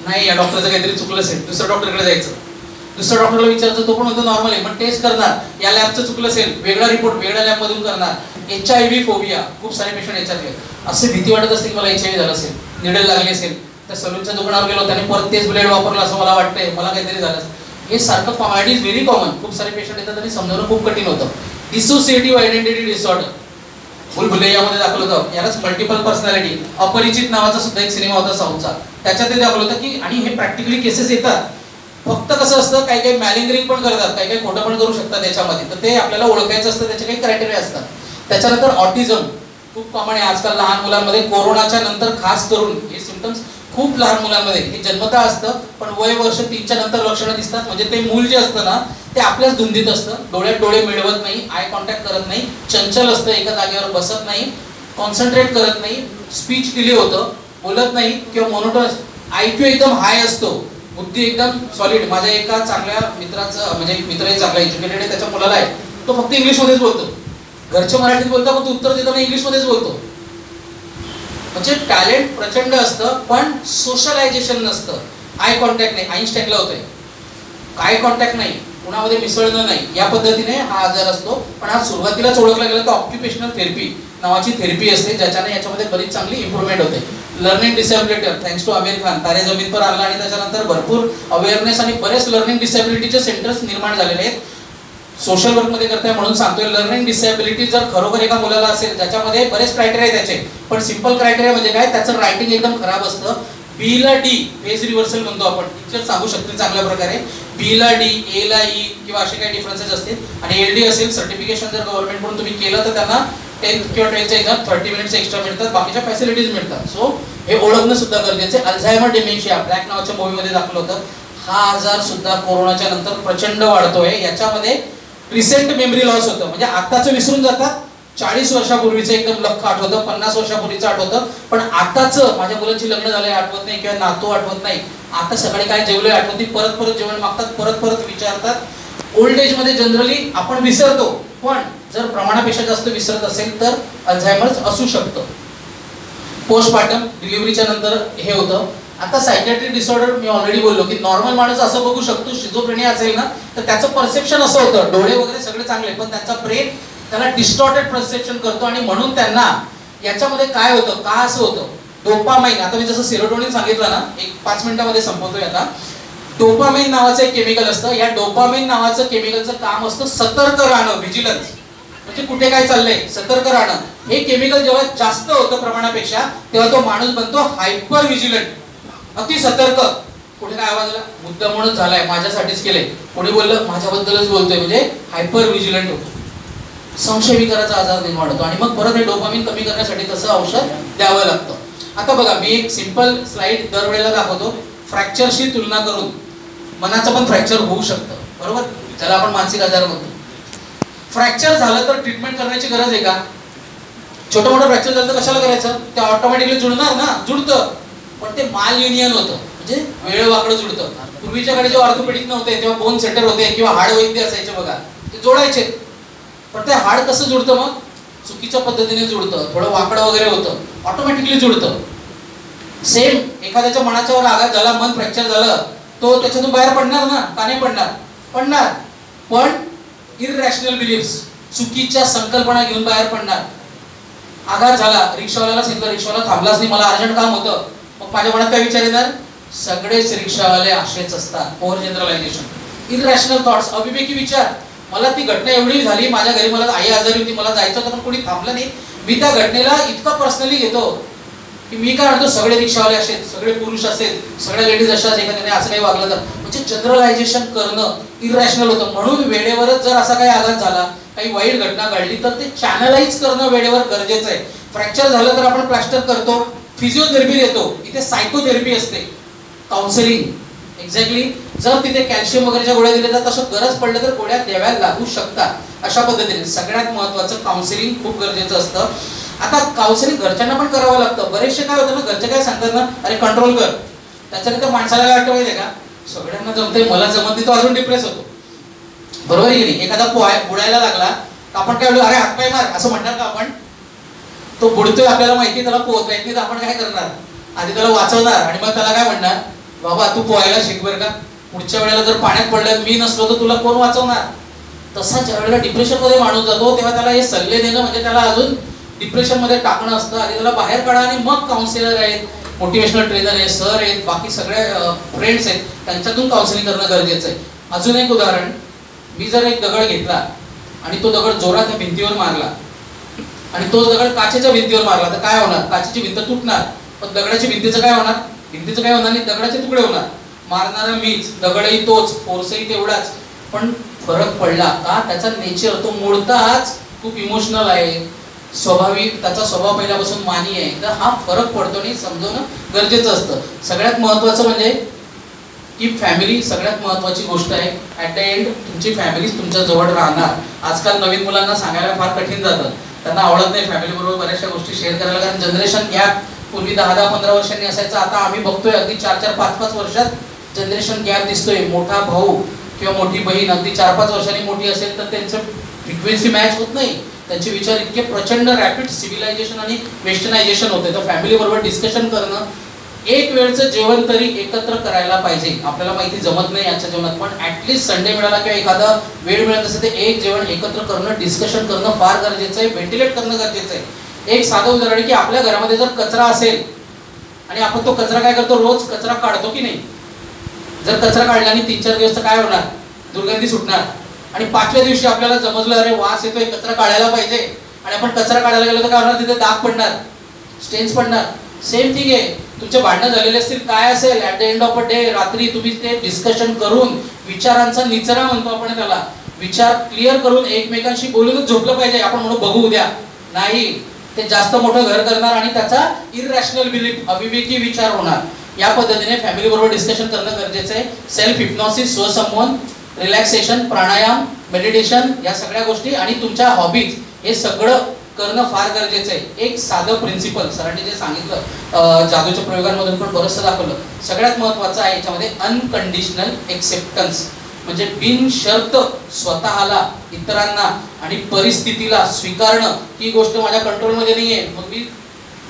नाही या डॉक्टरचं काहीतरी चुकलं असेल, दुसऱ्या डॉक्टरकडे जायचं, दुसऱ्या डॉक्टरला विचारायचं, तो पण होतो नॉर्मल आहे, पण टेस्ट करणार, या लॅबचं चुकलं असेल, वेगळा रिपोर्ट वेगळ्या लॅबमधून करणार. HIV फोबिया, खूप सारे पेशंट याच्यातले असे भीती वाटत असते की मला HIV झालं असेल, निडल लागली असेल, त्या सलूनच्या दुकानावर गेलो त्याने परत तेच ब्लेड वापरलं असं मला वाटतंय, मला काहीतरी झालं असेल, हे सारखं कॉमेडी इज व्हेरी कॉमन. खूप सारे पेशंट येतात आणि समजावणं खूप कठीण होतं. डिसोसिएटिव्ह आयडेंटिटी डिसऑर्डर भुलभुलैयामध्ये दाखवलं होतं, यालाच मल्टिपल पर्सनॅलिटी. अपरिचित नावाचा सुद्धा एक सिनेमा होता साऊथचा, त्याच्यात ते दाखवलं होतं की, आणि हे प्रॅक्टिकली केसेस येतात. फक्त कसं असतं, काही काही मॅलिंगरिंग पण करतात, काही काही खोटं पण करू शकतात याच्यामध्ये, तर ते आपल्याला ओळखायचं असतं, त्याचे काही क्रायटेरिया असतात. त्याच्यानंतर ऑटिझम खूप कॉमन आहे आजकाल लहान मुलांमध्ये, कोरोनाच्या नंतर खास करून हे सिम्पटम्स खूप लहान मुलांमध्ये, हे जन्मतः असतं, पण वय वर्ष 3च्या नंतर लक्षणं दिसतात. म्हणजे ते मूल जे असतं ना ते आपल्याच धुंदीत असतं, डोळ्यात डोळे मिळवत नाही, आय कॉन्टॅक्ट करत नाही, चंचल असतं, एका जागेवर बसत नाही, कॉन्सन्ट्रेट करत नाही, स्पीच डिले होतं, बोलत नाही किंवा मोनोटोनस, IQ एकदम हाय असतो, बुद्धी एकदम सॉलिड. माझ्या एका चांगल्या मित्राचं, म्हणजे एक मित्र आहे चांगला एज्युकेटेड आहे, त्याच्या मुलाला आहे, तो फक्त इंग्लिशमध्येच बोलतो, घरचे मराठीत बोलतात पण तो उत्तर देताना इंग्लिशमध्येच बोलतो. म्हणजे टॅलेंट प्रचंड असतं पण सोशलायझेशन नसतं, आय कॉन्टॅक्ट नाही, आईन्स्टाईनला होतंय, आय कॉन्टॅक्ट नाही, कुणामध्ये मिसळणं नाही, या पद्धतीने हा आजार असतो. पण हा सुरुवातीलाच ओळखला गेला तर ऑक्युपेशनल थेरपी नावाची थेरपी असते, ज्याच्याने याच्यामध्ये बरीच चांगली इम्प्रूव्हमेंट होते. Learning disability, thanks to Aamir Khan, Taare Zameen पर आणला आणि त्याच्यानंतर भरपूर अवेअरनेस आणि बरेच लर्निंग डिसॅबिलिटीचे सेंटर्स निर्माण झालेले आहेत. सोशल वर्कमध्ये करताय म्हणून सांगतोय, लर्निंग डिसॅबिलिटी जर खरोखर एका मुलाला असेल, ज्याच्यामध्ये बरेच क्रायटेरिया त्याचे, पण सिंपल क्रायटेरिया म्हणजे काय, त्याचं रायटिंग एकदम खराब असतं, बी ला डी फेज रिव्हर्सल म्हणतो आपण, टीचर सांगू शकते चांगल्या प्रकारे, बी ला डी, ए ला ई किंवा असे काही डिफरन्सेस असतील, आणि LD असेल, सर्टिफिकेशन जर गव्हर्नमेंट कडून तुम्ही केलं तर त्यांना 10th किंवा 12th एक्झाम 30 मिनिट्स एक्स्ट्रा मिळतात, बाकीच्या फॅसिलिटीज मिळतात. सो हे ओळखणं सुद्धा गरजेचं आहे. अल्झायमर डिमेन्शिया ब्लॅक नावाच्या मूवीमध्ये दाखवलं होतं, हा आजार सुद्धा कोरोनाच्या नंतर प्रचंड वाढतोय. याच्यामध्ये रिसेंट मेमरी लॉस होतं, म्हणजे आताच विसरून जातात, 40 वर्षापूर्वीचं एकदम लख आठवतं, 50 वर्षापूर्वीचं आठवतं, पण आताच माझ्या मुलांची लग्न झालंय आठवत नाही किंवा नातू आठवत नाही, आता सकाळी काय जेवलोय आठवत नाही, परत परत जेवण मागतात, परत परत विचारतात. ओल्ड एज मध्ये जनरली आपण विसरतो, पण जर प्रमाणापेक्षा जास्त विसरत असेल तर अल्झायमर्स असू शकतं. पोस्टपार्टम डिलिव्हरीच्या नंतर हे होतं. आता सायकॅट्रिक डिसऑर्डर मी ऑलरेडी बोललो की नॉर्मल माणूस असं बघू शकतो, शिझोफ्रेनिया असेल ना तर त्याचं परसेप्शन असं होतं, डोळे वगैरे सगळे चांगले, पण त्यांचा ब्रेन त्याला डिस्टॉर्टेड परसेप्शन करतो, आणि म्हणून त्यांना याच्यामध्ये काय होतं, का असं होतं, डोपामाइन, आता मी जसं सेरोटोनिन सांगितलं ना, एक 5 मिनिटामध्ये संपवतोय आता. डोपामाइन नावाचं एक केमिकल असतं, या डोपामाइन नावाचं केमिकलचं काम असतं सतर्क राहणं, व्हिजिलन्स. म्हणजे कुठे काय चाललंय सतर्क राहणं. हे केमिकल जेव्हा जास्त होतं प्रमाणापेक्षा तेव्हा तो माणूस बनतो हायपर विजिलंट, अति सतर्क. कुठे काय आवाज आला, मुद्दा म्हणून झालाय, माझ्यासाठीच केलंय, कोणी बोललं माझ्याबद्दलच बोलतोय, म्हणजे हायपर विजिलंट होतो. संशय विकाराचा आजार निर्माण होतो आणि मग परत हे डोपामिन कमी करण्यासाठी तसं औषध द्यावं लागतं. आता बघा, मी एक सिंपल स्लाइड दरवेळेला दाखवतो. फ्रॅक्चरशी तुलना करून मनाचं पण फ्रॅक्चर होऊ शकतं, बरोबर, ज्याला आपण मानसिक आजार म्हणतो. फ्रॅक्चर झालं तर ट्रीटमेंट करण्याची गरज आहे का? छोटं मोठं फ्रॅक्चर झालं तर कशाला करायचं? ते ऑटोमॅटिकली जुळणार ना, जुळतं, पण ते माल युनियन होतं, म्हणजे वेळ वाकडं जुळतं. पूर्वीच्या काळी जेव्हा ऑर्थोपेडिक नव्हते तेव्हा बोन सेटर होते किंवा हाड वैद्य असायचे बघा, ते जोडायचे, पण ते हाड कसं जुळतं? मग चुकीच्या पद्धतीने जुळतं, थोडं वाकडं वगैरे होतं, ऑटोमॅटिकली जुळतं. सेम एखाद्याच्या मनाच्यावर आघात झाला, मन फ्रॅक्चर झालं, तो त्याच्यातून बाहेर पडणार ना, का नाही पडणार? पडणार, पण इररॅशनल बिलीफ्स, चुकीच्या संकल्पना घेऊन बाहेर पडणार. आघात झाला, रिक्षावाल्याला सांगितलं, रिक्षावाला थांबलाच नाही, मला अर्जंट काम होतं, मग माझ्या मनात काय विचार येणार? सगळेच रिक्षावाले असेच असतात, ओव्हर जनरलायझेशन, इररॅशनल थॉट्स, अविवेकी विचार. मला ती घटना एवढी झाली, माझ्या घरी मला आई आजारी होती, मला जायचं होतं पण कोणी थांबलं नाही, मी त्या घटनेला इतका पर्सनली घेतो की मी काय म्हणतो, सगळे रिक्षावाले असेल, सगळे पुरुष असेल, सगळ्या लेडीज अशाच, एखाद्याने असं काही वागलं तर, म्हणजे जनरलायझेशन करणं इररॅशनल होतं. म्हणून वेळेवरच जर असा काही आघात झाला, काही वाईट घटना घडली तर ते चॅनलाइज करणं वेळेवर गरजेचं आहे. फ्रॅक्चर झालं तर आपण प्लास्टर करतो, फिजिओथेरपी देतो, इथे सायकोथेरपी असते, काउन्सिलिंग. एक्झॅक्टली, जर तिथे कॅल्शियम वगैरेच्या गोळ्या दिल्या तर तसं गरज पडलं तर गोळ्या द्याव्या लागू शकतात. अशा पद्धतीने सगळ्यात महत्त्वाचं काउन्सिलिंग खूप गरजेचं असतं. आता काउन्सिलिंग घरच्यांना पण करावं लागतं. बरेचसे काय होतं ना, घरचे काय सांगतात ना, अरे कंट्रोल कर, त्याच्याने तर माणसाला काय वाटतं माहिती आहे का, सगळ्यांना जमतंय, मला जमत नाही, तो अजून डिप्रेस होतो, बरोबर आहे की नाही? एखादा बुडायला लागला तर आपण काय बोलू, अरे हातपाय मार, असं म्हणणार का आपण? तो बुडतोय, आपल्याला माहिती, त्याला पोहता येत नाही, तर आपण काय करणार? आधी त्याला वाचवणार आणि मग त्याला काय म्हणणार, बाबा तू पोहायला शिक बरं का, पुढच्या वेळेला जर पाण्यात पडलं मी नसलो तर तुला कोण वाचवणार? तसा ज्या वेळेला डिप्रेशन मध्ये माणूस जातो तेव्हा त्याला हे सल्ले देणं म्हणजे त्याला अजून डिप्रेशन मध्ये टाकणं असतं. आधी त्याला बाहेर काढा आणि मग काउन्सिलर आहेत, मोटिवेशनल ट्रेनर आहेत, सर आहेत, बाकी सगळे फ्रेंड्स आहेत, त्यांच्यातून काउन्सिलिंग करणं गरजेचं आहे. अजून एक उदाहरण, मी जर एक दगड घेतला आणि तो दगड जोरात त्या भिंतीवर मारला आणि तो दगड काचेच्या भिंतीवर मारला तर काय होणार? काचेची भिंत तुटणार, पण दगडाची भिंतीचं काय होणार? भिंतीचं काय होणार नाही, दगडाचे तुकडे होणार. मारणारा मीच, दगडही तोच, फोर्सही तेवढाच, पण फरक पडला का? त्याचा नेचर, तो मोडताच खूप इमोशनल आहे, स्वाभाविक, त्याचा स्वभाव पहिल्यापासून मानी आहे, तर हा फरक पडतो आणि समजवणं गरजेचं असतं. सगळ्यात महत्त्वाचं म्हणजे की फॅमिली सगळ्यात महत्त्वाची गोष्ट आहे. ॲट द एंड तुमची फॅमिली तुमच्या जवळ राहणार. आजकाल नवीन मुलांना सांगायला फार कठीण जातं, त्यांना आवडत नाही फॅमिली बरोबर बऱ्याचशा गोष्टी शेअर करायला, कारण जनरेशन गॅप पूर्वी 10-15 वर्षांनी असायचा, आता आम्ही बघतोय अगदी 4-4, 5-5 वर्षात जनरेशन गॅप दिसतोय. मोठा भाऊ किंवा मोठी बहीण अगदी 4-5 वर्षांनी मोठी असेल तर त्यांचं फ्रिक्वेन्सी मॅच होत नाही, त्यांचे विचार इतके प्रचंड रॅपिड सिव्हिलायझेशन आणि वेस्टर्नायझेशन होते. तर फॅमिली बरोबर डिस्कशन करणं, एक वेळचं जेवण तरी एकत्र करायला पाहिजे. आपल्याला माहिती जमत नाही आजच्या जेवणात, पण ऍटलीस्ट संडे मिळाला किंवा एखादा वेळ मिळत असेल तर एक जेवण एकत्र करणं, डिस्कशन करणं फार गरजेचं आहे, व्हेंटिलेट करणं गरजेचं आहे. एक साधं उदाहरण की आपल्या घरामध्ये जर कचरा असेल आणि आपण तो कचरा काय करतो, रोज कचरा काढतो की नाही? जर कचरा काढला आणि 3-4 दिवस तर काय होणार? दुर्गंधी सुटणार. आणि 5व्या दिवशी आपल्याला समजलं अरे वास येतोय, कचरा काढायला पाहिजे, आणि आपण कचरा काढायला गेलो तर काय होणार? तिथे डाग पडणार, स्टेन्स पडणार. सेम थिंग आहे, तुमचे भांडणं झालेले असतील, काय असेल, at the end of a day रात्री तुम्ही ते डिस्कशन करून विचारांचा निचरा म्हणतो आपण त्याला, विचार क्लिअर करून एकमेकांशी बोलूनच झोपलं पाहिजे. आपण म्हणू बघू उद्या, नाही, ते जास्त मोठं घर करणार आणि त्याचा इररॅशनल बिलीफ, अविवेकी विचार होणार. या पद्धतीने फॅमिली बरोबर डिस्कशन करणं गरजेचं आहे. सेल्फ हिप्नॉसिस, स्वसंमोहन, रिलॅक्सेशन, प्राणायाम, मेडिटेशन, या सगळ्या गोष्टी आणि तुमच्या हॉबीज, हे सगळं करणं फार गरजेचं आहे. एक साधं प्रिन्सिपल सरांनी जे सांगितलं, जादूच्या प्रयोगांमधून पण बरंचसं दाखवलं, सगळ्यात महत्त्वाचं आहे याच्यामध्ये अनकंडिशनल एक्सेप्टन्स, म्हणजे बिनशर्त स्वतःला, इतरांना आणि परिस्थितीला स्वीकारणं. ही गोष्ट माझ्या कंट्रोलमध्ये नाही आहे, मग मी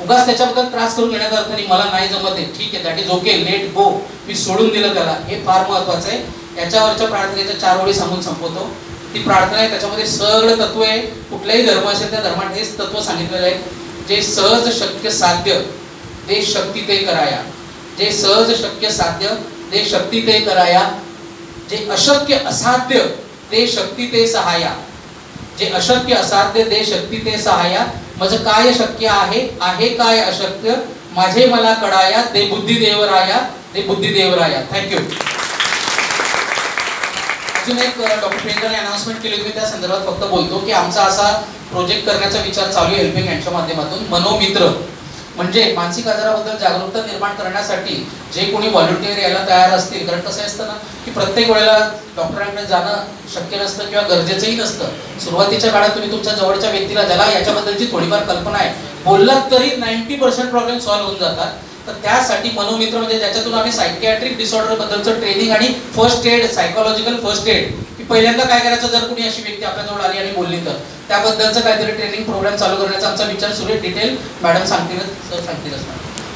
उगाच त्याच्याबद्दल त्रास करून घेण्याचा अर्थ नाही, मला नाही जमत आहे, ठीक आहे, that is okay, let go, मी सोडून दिलं त्याला, हे फार महत्त्वाचं आहे. याच्यावरच्या प्रार्थनेच्या 4 ओळी सांगून संपवतो. ती प्रार्थना आहे, त्याच्यामध्ये सगळं तत्व आहे. कुठलाही धर्म असेल त्या धर्मात हेच तत्व सांगितलेलं आहे. जे सहज शक्य साध्य ते शक्ती ते कराया, जे सहज शक्य साध्य ते शक्ती ते कराया, जे अशक्य असाध्य ते शक्ती ते सहाया, जे अशक्य असाध्य दे शक्ती ते सहाया, मज काय शक्य आहे काय अशक्य, माझे मला कडाया दे बुद्धी देवराया, दे बुद्धी देवराया. थँक्यू. अजून एक डॉक्टर प्रियंकाने अनाउन्समेंट केली होती, त्या संदर्भात फक्त बोलतो की आमचा असा प्रोजेक्ट करण्याचा विचार चालू आहे हेल्पिंग हँडच्या माध्यमातून. मनोमित्र म्हणजे मानसिक आजाराबद्दल जागरूकता निर्माण करण्यासाठी जे कोणी व्हॉलंटियर यायला तयार असतील, कारण कसं असतं ना की प्रत्येक वेळेला डॉक्टरांकडे जाणं शक्य नसतं किंवा गरजेचंही नसतं. सुरुवातीच्या काळात तुम्ही तुमच्या जवळच्या व्यक्तीला, ज्याला याच्याबद्दलची थोडीफार कल्पना आहे, बोललात तरी 90% प्रॉब्लेम सॉल्व्ह होऊन जातात. तर त्यासाठी मनोमित्र म्हणजे ज्याच्यातून आम्ही सायकियाट्रिक डिसऑर्डर बद्दलचं ट्रेनिंग आणि first aid, psychological first aid, की पहिल्यांदा काय करायचं जर कोणी अशी व्यक्ती आपल्याजवळ आली आणि बोलली तर त्याबद्दलचं काहीतरी ट्रेनिंग प्रोग्राम चालू करण्याचा आमचा विचार सुरू आहे. डिटेल मॅडम सांगतीलच, सर सांगतीलच.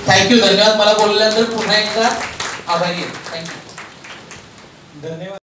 थँक्यू, धन्यवाद. मला बोलल्यानंतर पुन्हा एकदा आभारी आहे. थँक्यू, धन्यवाद.